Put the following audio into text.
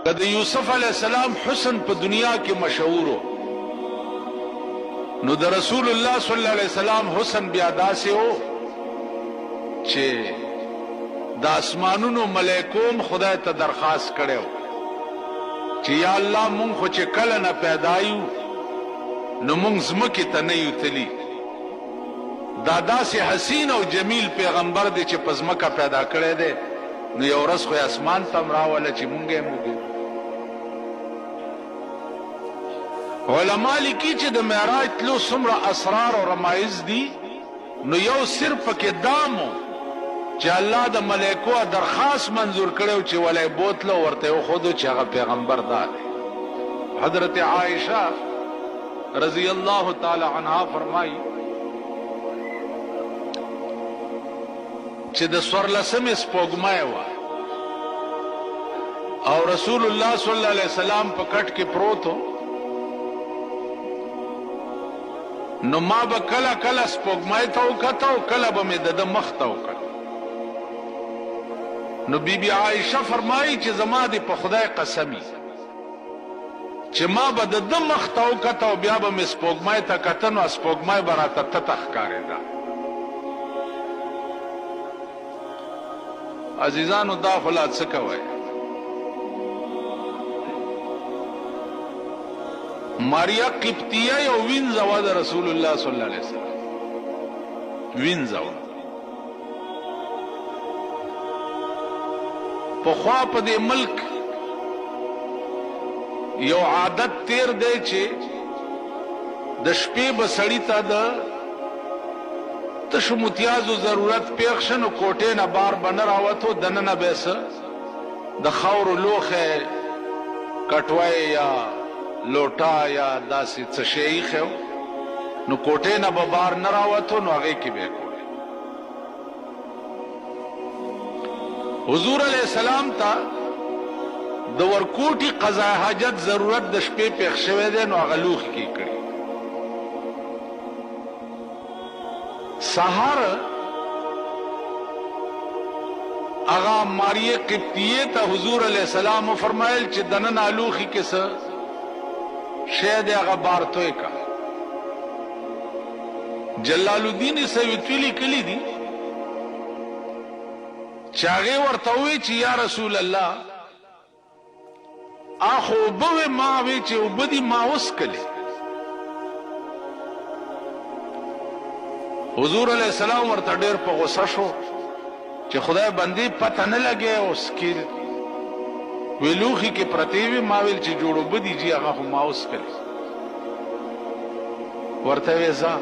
کده یوسف علیہ السلام حسن په دنیا کې مشهور ہو نو د رسول الله صلی الله علیه وسلم حسن بیا داسې ہو چې د اسمانونو ملائکوم خدای ته درخواست کړو چې یا الله مونږ خو چې کله نه پیدایو نو مونږ زمکه ته نه یو تلی دا داسې حسین او جمیل پیغمبر دی چې پزمکه پیدا کړی دی نو یو ورځ خو اسمان ته راوله چې مونږ یې موږ علماء لیکي چې د معراج تلو څومره اسرار او رمایز دي نو یو صرف کې دامو چې الله د ملائکو درخواست منظور کړو چې ولای بوتلو ورته خود چې هغه پیغمبر دی حضرت عائشہ رضی اللہ تعالی عنہا فرمائی چې د سورلسمې سپوږمۍ وه او رسول الله صلی الله علیه وسلم په کټ کې پروت و نو ما به کله کله سپوږمۍ ته وکتل کله به مې د ده مخ ته وکتل نو بی بی عائشہ فرمایي چې زما دې په خدای قسمی چې ما به د ده مخ ته وکتل بیا به مې سپوږمۍ ته کتل نو سپوږمۍ به راته تته ښکارېده عزیزانو دا خو لا څه کوئ ماریا قبطیه یو وینځه وه د رسول الله صلی الله علیه وسلم وینځه وه پخوا په دې ملک یو عادت تیر دی چې د شپې به سړي ته د تشو متیازو ضرورت پیښ شه نو کوټې نه بار به نه راوتو دننه به څه د خاورو لوښی کټوی یا لوټا یا داسې څه شی ایښی نو کوټې نه به بار نه راوتو نو هغې کې به یې کولی حضور علیہ السلام ته د ورکوټي قضا حاجت ضرورت د شپې پیښ شوی دی نو هغه لوښي کې کړي سهار هغه ماریه قبطیه ته حضور علیہ السلام فرمایل چې دننه لوښي کې څه شی دی هغه بار توی کا جلال الدین سیوطی لیکلی دي چې هغې ورته ووی چې یا رسول الله اخو اوبه وې ما وې چې اوبه دي ما وڅکلې حضور علیہ السلام ورته ډېر په غوسه شو چې خدای بندې پته نه لګی اوس کې وی لوښي کې پرتې وې ما ویل چې جوړ اوبه دي جي هغه خو ما وڅکلې ورته وې ځه